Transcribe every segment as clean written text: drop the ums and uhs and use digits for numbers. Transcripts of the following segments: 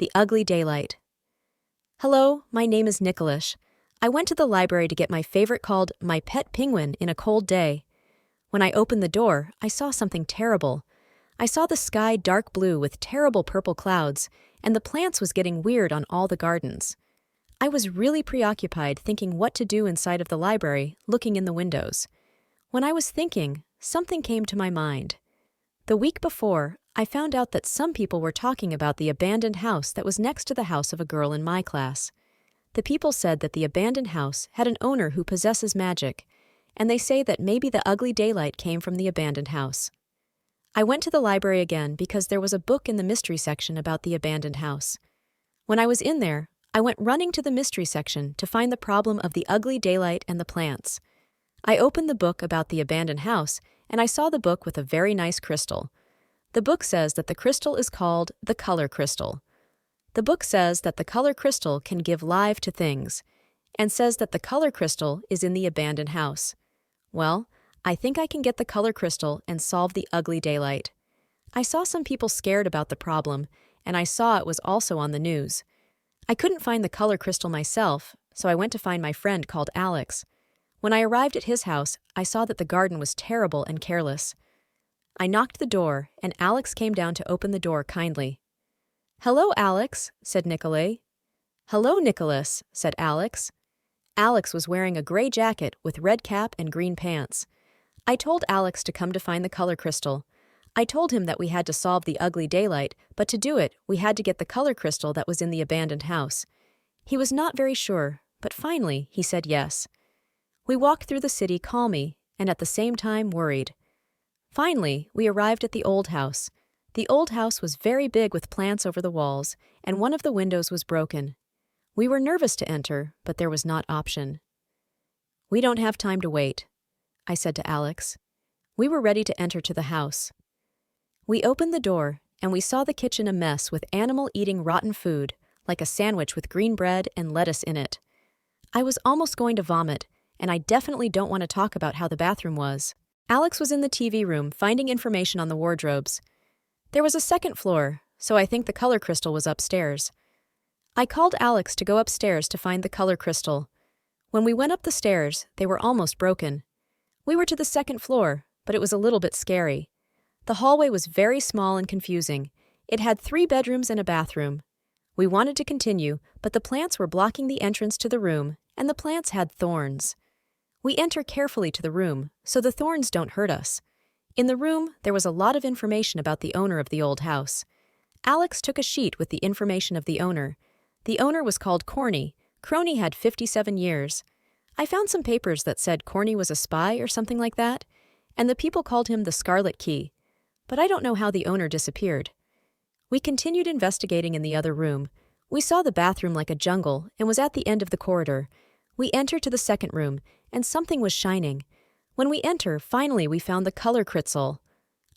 The Ugly Daylight. Hello, my name is Nicholas. I went to the library to get my favorite called My Pet Penguin in a cold day. When I opened the door, I saw something terrible. I saw the sky dark blue with terrible purple clouds, and the plants was getting weird on all the gardens. I was really preoccupied thinking what to do inside of the library, looking in the windows. When I was thinking, something came to my mind. The week before, I found out that some people were talking about the abandoned house that was next to the house of a girl in my class. The people said that the abandoned house had an owner who possesses magic, and they say that maybe the ugly daylight came from the abandoned house. I went to the library again because there was a book in the mystery section about the abandoned house. When I was in there, I went running to the mystery section to find the problem of the ugly daylight and the plants. I opened the book about the abandoned house, and I saw the book with a very nice crystal. The book says that the crystal is called the color crystal. The book says that the color crystal can give life to things, and says that the color crystal is in the abandoned house. Well, I think I can get the color crystal and solve the ugly daylight. I saw some people scared about the problem, and I saw it was also on the news. I couldn't find the color crystal myself, so I went to find my friend called Alex. When I arrived at his house, I saw that the garden was terrible and careless. I knocked the door, and Alex came down to open the door kindly. "Hello, Alex," said Nicolay. "Hello, Nicholas," said Alex. Alex was wearing a gray jacket with red cap and green pants. I told Alex to come to find the color crystal. I told him that we had to solve the ugly daylight, but to do it, we had to get the color crystal that was in the abandoned house. He was not very sure, but finally he said yes. We walked through the city calmly and at the same time worried. Finally, we arrived at the old house. The old house was very big with plants over the walls, and one of the windows was broken. We were nervous to enter, but there was not option. "We don't have time to wait," I said to Alex. We were ready to enter to the house. We opened the door, and we saw the kitchen a mess with animal eating rotten food, like a sandwich with green bread and lettuce in it. I was almost going to vomit, and I definitely don't want to talk about how the bathroom was. Alex was in the TV room finding information on the wardrobes. There was a second floor, so I think the color crystal was upstairs. I called Alex to go upstairs to find the color crystal. When we went up the stairs, they were almost broken. We were to the second floor, but it was a little bit scary. The hallway was very small and confusing. It had 3 bedrooms and a bathroom. We wanted to continue, but the plants were blocking the entrance to the room, and the plants had thorns. We enter carefully to the room, so the thorns don't hurt us. In the room, there was a lot of information about the owner of the old house. Alex took a sheet with the information of the owner. The owner was called Corny. Crony had 57 years. I found some papers that said Corny was a spy or something like that, and the people called him the Scarlet Key. But I don't know how the owner disappeared. We continued investigating in the other room. We saw the bathroom like a jungle and was at the end of the corridor. We entered to the second room, and something was shining. When we enter, finally we found the color crystal.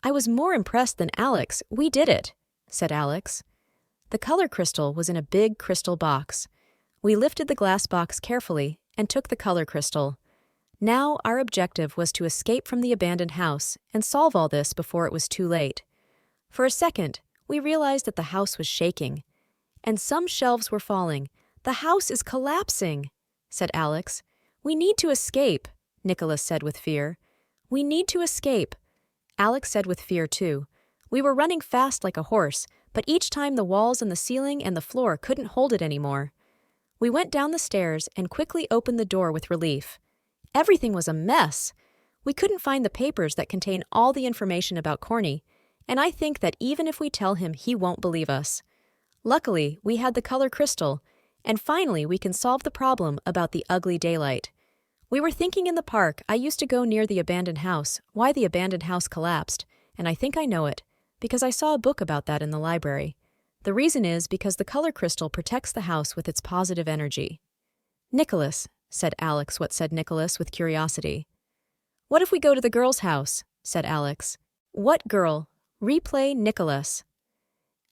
I was more impressed than Alex. "We did it," said Alex. The color crystal was in a big crystal box. We lifted the glass box carefully and took the color crystal. Now our objective was to escape from the abandoned house and solve all this before it was too late. For a second, we realized that the house was shaking, and some shelves were falling. "The house is collapsing," said Alex. "We need to escape," Nicholas said with fear. "We need to escape," Alex said with fear too. We were running fast like a horse, but each time the walls and the ceiling and the floor couldn't hold it anymore. We went down the stairs and quickly opened the door with relief. Everything was a mess. We couldn't find the papers that contain all the information about Corny, and I think that even if we tell him, he won't believe us. Luckily, we had the color crystal, and finally we can solve the problem about the ugly daylight. We were thinking in the park I used to go near the abandoned house, why the abandoned house collapsed, and I think I know it, because I saw a book about that in the library. The reason is because the color crystal protects the house with its positive energy. "Nicholas," said Alex. What said Nicholas with curiosity. "What if we go to the girl's house?" said Alex. "What girl?" Replay Nicholas.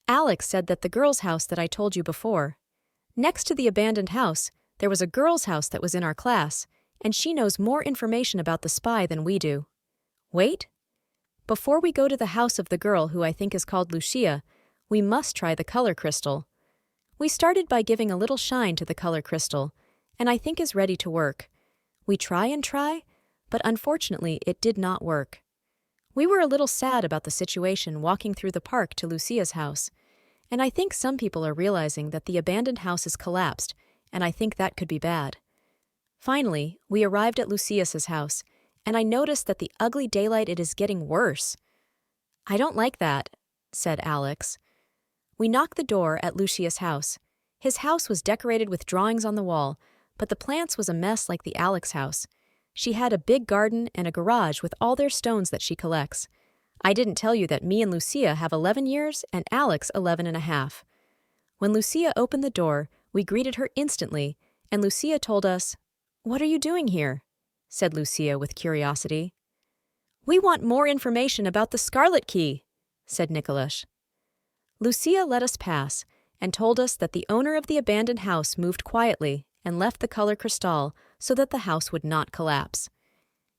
Alex said that the girl's house that I told you before. Next to the abandoned house, there was a girl's house that was in our class, and she knows more information about the spy than we do. Wait. Before we go to the house of the girl who I think is called Lucia, we must try the color crystal. We started by giving a little shine to the color crystal, and I think is ready to work. We try and try, but unfortunately it did not work. We were a little sad about the situation walking through the park to Lucia's house, and I think some people are realizing that the abandoned house is collapsed, and I think that could be bad. Finally, we arrived at Lucia's house, and I noticed that the ugly daylight it is getting worse. I don't like that, said Alex. We knocked the door at Lucia's house. His house was decorated with drawings on the wall, but the plants was a mess like the Alex house. She had a big garden and a garage with all their stones that she collects. I didn't tell you that me and Lucia have 11 years and Alex 11 and a half. When Lucia opened the door, we greeted her instantly, and Lucia told us, "What are you doing here?" said Lucia with curiosity. "We want more information about the Scarlet Key," said Nicholas. Lucia let us pass and told us that the owner of the abandoned house moved quietly and left the color crystal so that the house would not collapse.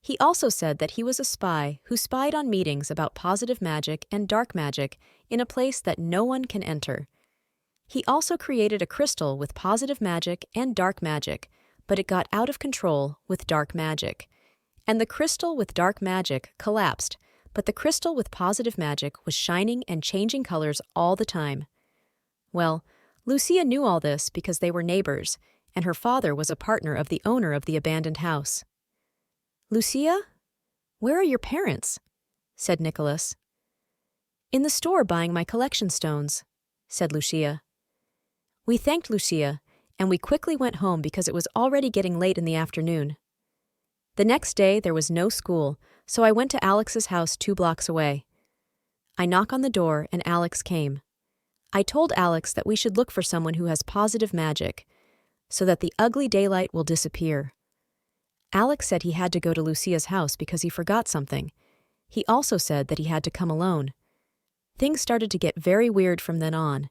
He also said that he was a spy who spied on meetings about positive magic and dark magic in a place that no one can enter. He also created a crystal with positive magic and dark magic, but it got out of control with dark magic. And the crystal with dark magic collapsed, but the crystal with positive magic was shining and changing colors all the time. Well, Lucia knew all this because they were neighbors, and her father was a partner of the owner of the abandoned house. "Lucia, where are your parents?" said Nicholas. "In the store buying my collection stones," said Lucia. We thanked Lucia, and we quickly went home because it was already getting late in the afternoon. The next day there was no school, so I went to Alex's house 2 blocks away. I knocked on the door and Alex came. I told Alex that we should look for someone who has positive magic, so that the ugly daylight will disappear. Alex said he had to go to Lucia's house because he forgot something. He also said that he had to come alone. Things started to get very weird from then on.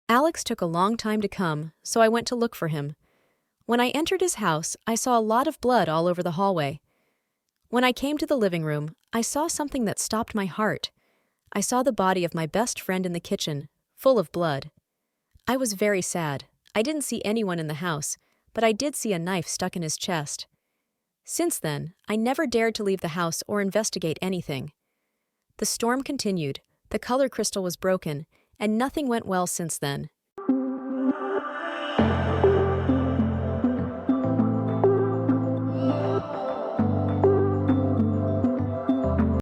Alex took a long time to come, so I went to look for him. When I entered his house, I saw a lot of blood all over the hallway. When I came to the living room, I saw something that stopped my heart. I saw the body of my best friend in the kitchen, full of blood. I was very sad. I didn't see anyone in the house, but I did see a knife stuck in his chest. Since then, I never dared to leave the house or investigate anything. The storm continued, the color crystal was broken, and nothing went well since then.